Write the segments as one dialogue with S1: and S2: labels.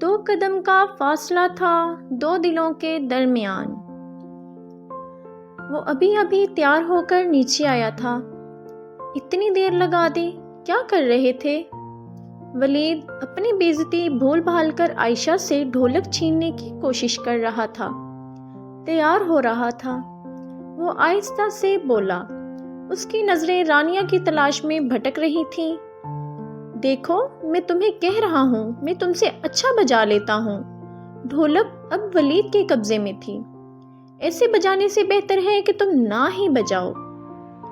S1: دو قدم کا فاصلہ تھا دو دلوں کے درمیان۔ وہ ابھی ابھی تیار ہو کر نیچے آیا تھا۔ اتنی دیر لگا دی، کیا کر رہے تھے؟ ولید اپنی بے عزتی بھول بھال کر عائشہ سے ڈھولک چھیننے کی کوشش کر رہا تھا۔ تیار ہو رہا تھا۔ وہ آہستہ سے بولا۔ اس کی نظریں رانیہ کی تلاش میں بھٹک رہی تھیں۔ دیکھو، میں تمہیں کہہ رہا ہوں، میں تم سے اچھا بجا لیتا ہوں۔ ڈھولک اب ولید کے قبضے میں تھی۔ ایسے بجانے سے بہتر ہے کہ تم نہ ہی بجاؤ۔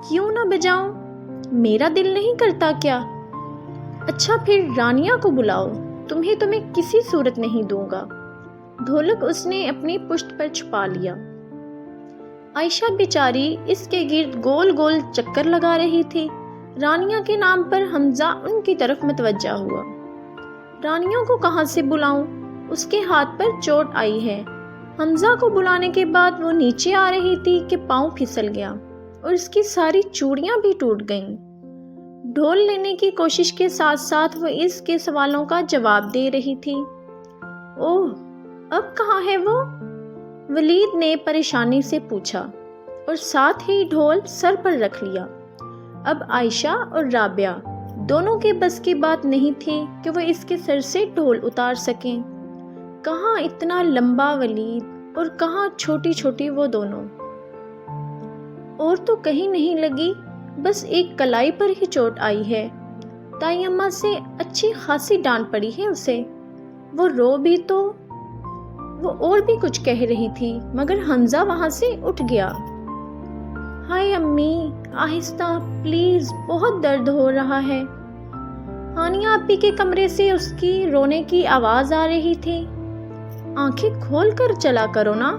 S1: کیوں نہ بجاؤں؟ میرا دل نہیں کرتا کیا؟ اچھا پھر رانیہ کو بلاؤ، تمہیں کسی صورت نہیں دوں گا۔ ڈھولک اس نے اپنی پشت پر چھپا لیا۔ عائشہ بیچاری اس کے گرد گول گول چکر لگا رہی تھی۔ رانیہ کے نام پر حمزہ ان کی طرف متوجہ ہوا۔ رانیہ کو کہاں سے بلاؤں؟ اس کے ہاتھ پر چوٹ آئی ہے۔ حمزہ کو بلانے کے بعد وہ نیچے آ رہی تھی کہ پاؤں پھسل گیا اور اس کی ساری چوڑیاں بھی ٹوٹ گئیں۔ ڈھول لینے کی کوشش کے ساتھ ساتھ وہ اس کے سوالوں کا جواب دے رہی تھی۔ اوہ، اب کہاں ہے وہ؟ ولید نے پریشانی سے پوچھا اور ساتھ ہی ڈھول سر پر رکھ لیا۔ اب عائشہ اور رابعہ دونوں کے بس کی بات نہیں تھی کہ وہ اس کے سر سے ڈھول اتار سکیں۔ کہاں اتنا لمبا ولید اور کہاں چھوٹی چھوٹی وہ دونوں۔ اور تو کہیں نہیں لگی، بس ایک کلائی پر ہی چوٹ آئی ہے۔ تائی اماں سے اچھی خاصی ڈانٹ پڑی ہے اسے۔ وہ رو بھی تو، وہ اور بھی کچھ کہہ رہی تھی مگر حمزہ وہاں سے اٹھ گیا۔ ہائے امی، آہستہ پلیز، بہت درد ہو رہا ہے۔ ہانیہ آپی کے کمرے سے اس کی رونے کی آواز آ رہی تھی۔ آنکھیں کھول کر چلا کرو نا،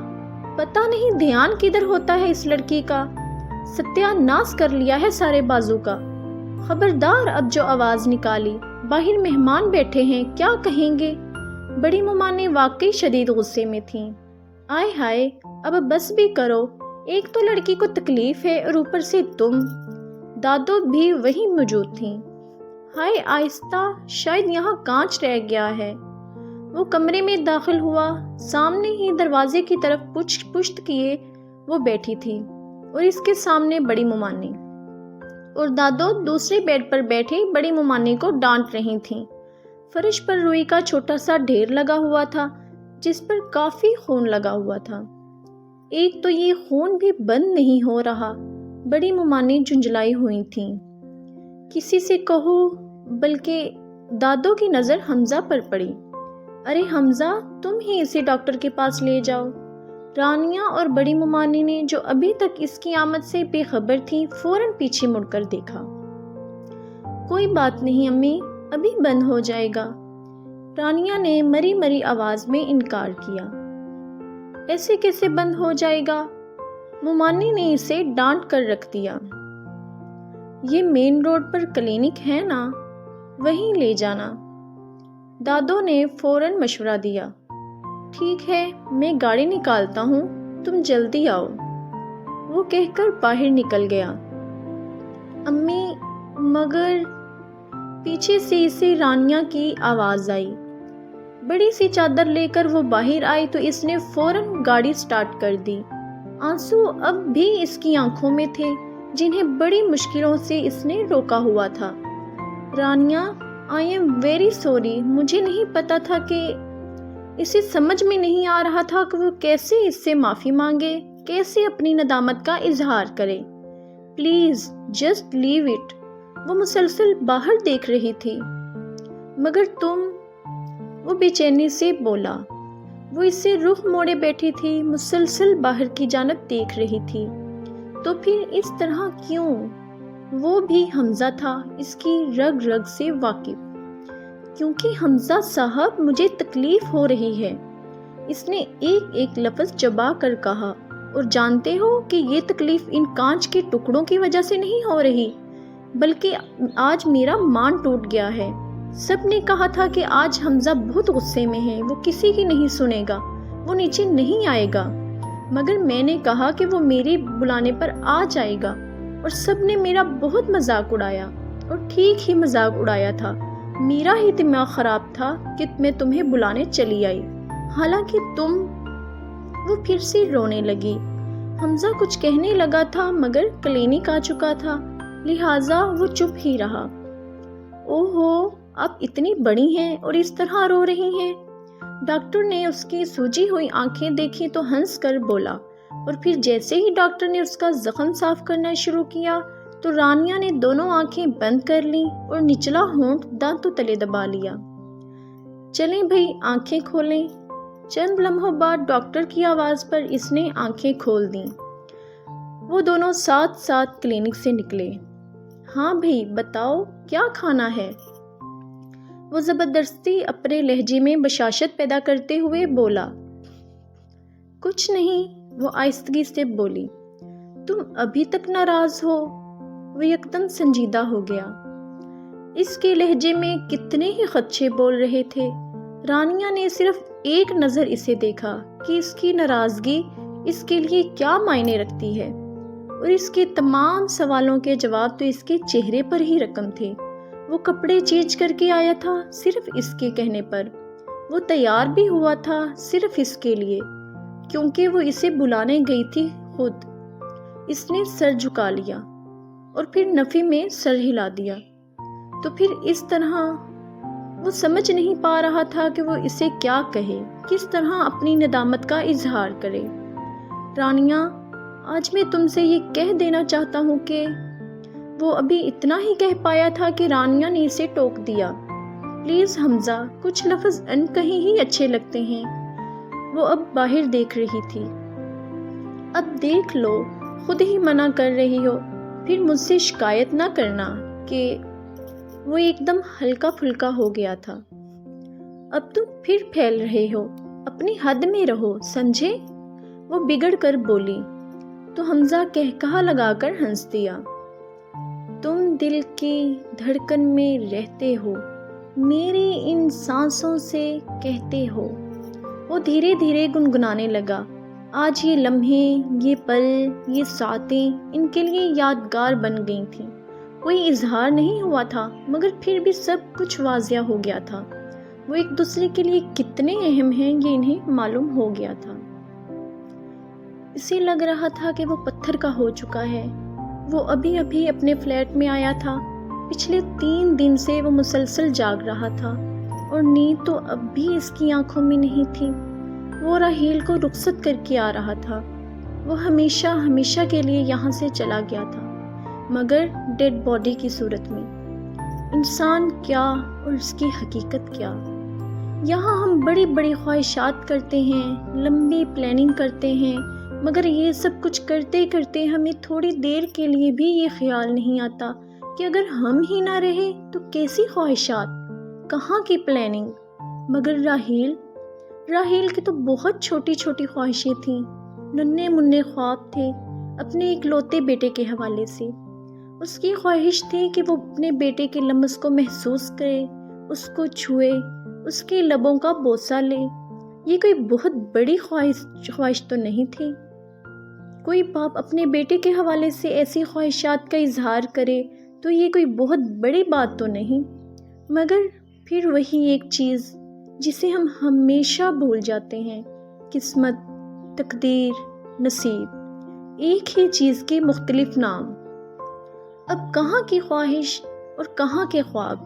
S1: پتہ نہیں دھیان کدھر ہوتا ہے اس لڑکی کا۔ ستیہ ناس کر لیا ہے سارے بازو کا۔ خبردار اب جو آواز نکالی، باہر مہمان بیٹھے ہیں، کیا کہیں گے؟ بڑی ممانے واقعی شدید غصے میں تھیں۔ آئے ہائے، اب بس بھی کرو، ایک تو لڑکی کو تکلیف ہے اور اوپر سے تم۔ دادو بھی وہیں موجود تھیں۔ ہائے آہستہ، شاید یہاں کانچ رہ گیا ہے۔ وہ کمرے میں داخل ہوا۔ سامنے ہی دروازے کی طرف پشت کیے وہ بیٹھی تھی اور اس کے سامنے بڑی ممانی اور دادو دوسرے بیڈ پر بیٹھے بڑی ممانی کو ڈانٹ رہی تھیں۔ فرش پر روئی کا چھوٹا سا ڈھیر لگا ہوا تھا جس پر کافی خون لگا ہوا تھا۔ ایک تو یہ خون بھی بند نہیں ہو رہا۔ بڑی ممانی جھنجھلائی ہوئی تھیں۔ کسی سے کہو، بلکہ دادو کی نظر حمزہ پر پڑی۔ ارے حمزہ، تم ہی اسے ڈاکٹر کے پاس لے جاؤ۔ رانیہ اور بڑی ممانی نے جو ابھی تک اس کی آمد سے بے خبر تھی فوراً پیچھے مڑ کر دیکھا۔ کوئی بات نہیں امی، ابھی بند ہو جائے گا۔ رانیہ نے مری مری آواز میں انکار کیا۔ ایسے کیسے بند ہو جائے گا؟ ممانی نے اسے ڈانٹ کر رکھ دیا۔ یہ مین روڈ پر کلینک ہے نا، وہیں لے جانا۔ دادو نے فوراً مشورہ دیا۔ ٹھیک ہے، میں گاڑی نکالتا ہوں، تم جلدی آؤ۔ وہ کہہ کر باہر نکل گیا۔ امی، مگر پیچھے سے اسے رانیہ کی آواز آئی۔ بڑی سی چادر لے کر وہ باہر آئی تو اس نے فوراً گاڑی سٹارٹ کر دی۔ آنسو اب بھی اس کی آنکھوں میں تھے جنہیں بڑی مشکلوں سے اس نے روکا ہوا تھا۔ Rania, I am very sorry, مجھے نہیں پتا تھا کہ… اسے سمجھ میں نہیں آ رہا تھا کہ وہ کیسے اس سے معافی مانگے، کیسے اپنی ندامت کا اظہار کرے۔ Please just leave it. وہ مسلسل باہر دیکھ رہی تھی۔ مگر تم… وہ بے چینی سے بولا۔ وہ اس سے رخ موڑے بیٹھی تھی، مسلسل باہر کی جانب دیکھ رہی تھی۔ تو پھر اس طرح کیوں؟ وہ بھی حمزہ تھا اس کی رگ رگ سے واقف۔ کیونکہ حمزہ صاحب، مجھے تکلیف ہو رہی ہے، اس نے ایک ایک لفظ چبا کر کہا۔ اور جانتے ہو کہ یہ تکلیف ان کانچ کے ٹکڑوں کی وجہ سے نہیں ہو رہی، بلکہ آج میرا مان ٹوٹ گیا ہے۔ سب نے کہا تھا کہ آج حمزہ بہت غصے میں ہے، وہ کسی کی نہیں سنے گا، وہ نیچے نہیں آئے گا۔ مگر میں نے کہا کہ وہ میرے بلانے پر آ جائے گا، اور سب نے میرا بہت مذاق اڑایا، اور ٹھیک ہی مذاق اڑایا تھا۔ میرا ہی دماغ خراب تھا کہ میں تمہیں بلانے چلی آئی، حالانکہ تم... وہ پھر سے رونے لگی۔ حمزہ کچھ کہنے لگا تھا مگر کلینک آ چکا تھا، لہٰذا وہ چپ ہی رہا۔ اوہو، آپ اتنی بڑی ہیں اور اس طرح رو رہی ہیں۔ ڈاکٹر نے اس کی سوجی ہوئی آنکھیں دیکھی تو ہنس کر بولا، اور پھر جیسے ہی ڈاکٹر نے اس کا زخم صاف کرنا شروع کیا تو رانیہ نے دونوں آنکھیں بند کر لیں اور نچلا ہونٹ دانتوں تلے دبا لیا۔ چلیں بھئی، آنکھیں کھولیں۔ چند لمحوں بعد ڈاکٹر کی آواز پر اس نے آنکھیں کھول دیں۔ وہ دونوں ساتھ ساتھ کلینک سے نکلے۔ ہاں بھئی، بتاؤ کیا کھانا ہے؟ وہ زبردستی اپنے لہجے میں بشاشت پیدا کرتے ہوئے بولا۔ کچھ نہیں، وہ آہستگی سے بولی۔ تم ابھی تک ناراض ہو؟ وہ یکدم سنجیدہ ہو گیا۔ اس کے لہجے میں کتنے ہی خدشے بول رہے تھے۔ رانیہ نے صرف ایک نظر اسے دیکھا کہ اس کی ناراضگی اس کے لیے کیا معنی رکھتی ہے، اور اس کے تمام سوالوں کے جواب تو اس کے چہرے پر ہی رقم تھے۔ وہ کپڑے چینج کر کے آیا تھا صرف اس کے کہنے پر، وہ تیار بھی ہوا تھا صرف اس کے لیے، کیونکہ وہ اسے بلانے گئی تھی خود۔ اس نے سر جھکا لیا اور پھر نفی میں سر ہلا دیا۔ تو پھر اس طرح وہ سمجھ نہیں پا رہا تھا کہ وہ اسے کیا کہے، کس طرح اپنی ندامت کا اظہار کرے۔ رانیہ، آج میں تم سے یہ کہہ دینا چاہتا ہوں کہ... وہ ابھی اتنا ہی کہہ پایا تھا کہ رانیہ نے اسے ٹوک دیا۔ پلیز حمزہ، کچھ لفظ ان کہیں ہی اچھے لگتے ہیں۔ وہ اب باہر دیکھ رہی تھی۔ اب دیکھ لو، خود ہی منع کر رہی ہو، پھر مجھ سے شکایت نہ کرنا کہ... وہ ایک دم ہلکا پھلکا ہو گیا تھا۔ اب تم پھر پھیل رہے ہو، اپنی حد میں رہو، سمجھے؟ وہ بگڑ کر بولی تو حمزہ قہقہا لگا کر ہنس دیا۔ تم دل کی دھڑکن میں رہتے ہو، میری ان سانسوں سے کہتے ہو۔ وہ دھیرے دھیرے گنگنانے لگا۔ آج یہ لمحے، یہ پل، یہ ساعتیں ان کے لیے یادگار بن گئی تھیں۔ کوئی اظہار نہیں ہوا تھا مگر پھر بھی سب کچھ واضح ہو گیا تھا۔ وہ ایک دوسرے کے لیے کتنے اہم ہیں یہ انہیں معلوم ہو گیا تھا۔ اسے لگ رہا تھا کہ وہ پتھر کا ہو چکا ہے۔ وہ ابھی ابھی اپنے فلیٹ میں آیا تھا۔ پچھلے 3 دن سے وہ مسلسل جاگ رہا تھا اور نیند تو اب بھی اس کی آنکھوں میں نہیں تھی۔ وہ راحیل کو رخصت کر کے آ رہا تھا۔ وہ ہمیشہ ہمیشہ کے لیے یہاں سے چلا گیا تھا، مگر ڈیڈ باڈی کی صورت میں۔ انسان کیا اور اس کی حقیقت کیا؟ یہاں ہم بڑی بڑی خواہشات کرتے ہیں، لمبی پلاننگ کرتے ہیں، مگر یہ سب کچھ کرتے کرتے ہمیں تھوڑی دیر کے لیے بھی یہ خیال نہیں آتا کہ اگر ہم ہی نہ رہے تو کیسی خواہشات، کہاں کی پلاننگ۔ مگر راحیل کی تو بہت چھوٹی چھوٹی خواہشیں تھیں، ننھے منھے خواب تھے اپنے اکلوتے بیٹے کے حوالے سے۔ اس کی خواہش تھی کہ وہ اپنے بیٹے کے لمس کو محسوس کرے، اس کو چھوئے، اس کے لبوں کا بوسہ لے۔ یہ کوئی بہت بڑی خواہش تو نہیں تھی۔ کوئی باپ اپنے بیٹے کے حوالے سے ایسی خواہشات کا اظہار کرے تو یہ کوئی بہت بڑی بات تو نہیں، مگر پھر وہی ایک چیز جسے ہم ہمیشہ بھول جاتے ہیں، قسمت، تقدیر، نصیب، ایک ہی چیز کے مختلف نام۔ اب کہاں کی خواہش اور کہاں کے خواب؟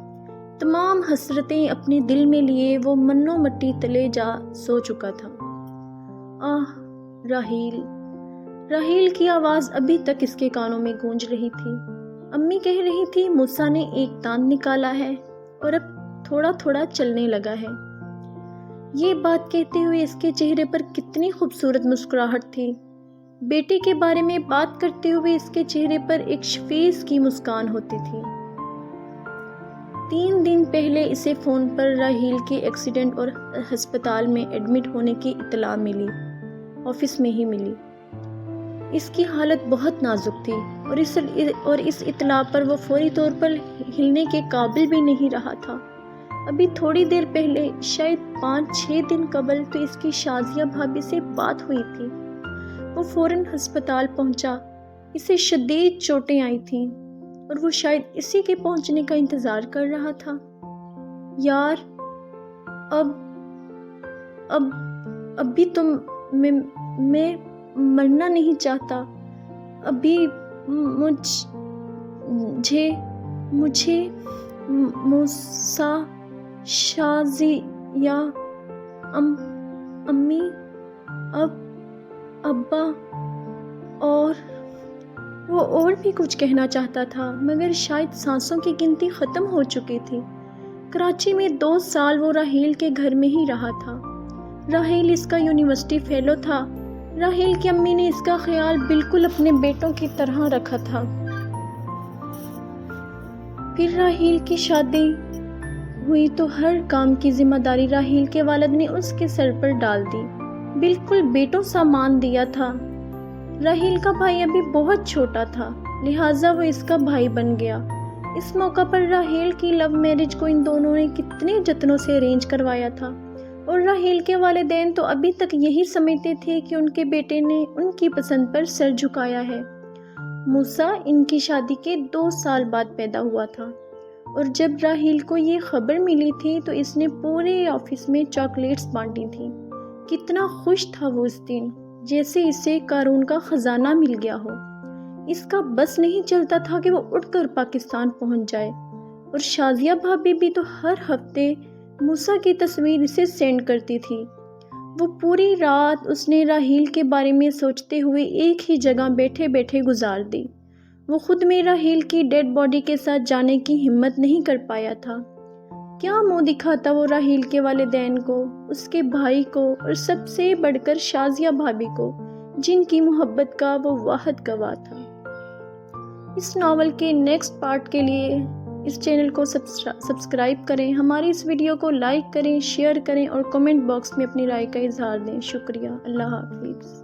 S1: تمام حسرتیں اپنے دل میں لیے وہ منو مٹی تلے جا سو چکا تھا۔ آہ، راحیل کی آواز ابھی تک اس کے کانوں میں گونج رہی تھی۔ امی کہہ رہی تھی موسیٰ نے ایک دانت نکالا ہے اور اب تھوڑا تھوڑا چلنے لگا ہے۔ یہ بات کہتے ہوئے اس کے چہرے پر کتنی خوبصورت مسکراہٹ تھی۔ بیٹے کے بارے میں بات کرتے ہوئے اس کے چہرے پر ایک شفیع کی مسکان ہوتی تھی۔ 3 دن پہلے اسے فون پر راحیل کے ایکسیڈنٹ اور ہسپتال میں ایڈمٹ ہونے کی اطلاع ملی، آفس میں ہی ملی۔ اس کی حالت بہت نازک تھی اور اس اطلاع پر وہ فوری طور پر ہلنے کے قابل بھی نہیں رہا تھا۔ ابھی تھوڑی دیر پہلے، شاید 5-6 دن قبل تو اس کی شازیہ بھابھی سے بات ہوئی تھی۔ وہ فوراً ہسپتال پہنچا۔ اسے شدید چوٹیں آئی تھیں اور وہ شاید اسی کے پہنچنے کا انتظار کر رہا تھا۔ یار اب اب ابھی تم میں مرنا نہیں چاہتا. ابھی مجھے موسیٰ شازیہ امی ابا اور بھی کچھ کہنا چاہتا تھا مگر شاید سانسوں کی گنتی ختم ہو چکی تھی. کراچی میں 2 سال وہ راحیل کے گھر میں ہی رہا تھا. راحیل اس کا یونیورسٹی فیلو تھا. راحیل کی امی نے اس کا خیال بالکل اپنے بیٹوں کی طرح رکھا تھا. پھر راحیل کی شادی ہوئی تو ہر کام کی ذمہ داری راحیل کے والد نے اس کے سر پر ڈال دی. بالکل بیٹوں سا مان دیا تھا. راحیل کا بھائی ابھی بہت چھوٹا تھا لہٰذا وہ اس کا بھائی بن گیا. اس موقع پر راحیل کی لو میرج کو ان دونوں نے کتنے جتنوں سے ارینج کروایا تھا اور راحیل کے والدین تو ابھی تک یہی سمجھتے تھے کہ ان کے بیٹے نے ان کی پسند پر سر جھکایا ہے. موسیٰ ان کی شادی کے 2 سال بعد پیدا ہوا تھا اور جب راحیل کو یہ خبر ملی تھی تو اس نے پورے آفس میں چاکلیٹس بانٹی تھی. کتنا خوش تھا وہ اس دن، جیسے اسے قارون کا خزانہ مل گیا ہو. اس کا بس نہیں چلتا تھا کہ وہ اٹھ کر پاکستان پہنچ جائے. اور شازیہ بھابی بھی تو ہر ہفتے موسیٰ کی تصویر اسے سینڈ کرتی تھی. وہ پوری رات اس نے راحیل کے بارے میں سوچتے ہوئے ایک ہی جگہ بیٹھے بیٹھے گزار دی. وہ خود میں راحیل کی ڈیڈ باڈی کے ساتھ جانے کی ہمت نہیں کر پایا تھا. کیا منہ دکھاتا وہ راحیل کے والدین کو، اس کے بھائی کو اور سب سے بڑھ کر شازیہ بھابی کو، جن کی محبت کا وہ واحد گواہ تھا. اس ناول کے نیکسٹ پارٹ کے لیے اس چینل کو سبسکرائب کریں، ہماری اس ویڈیو کو لائک کریں، شیئر کریں اور کمنٹ باکس میں اپنی رائے کا اظہار دیں. شکریہ. اللہ حافظ.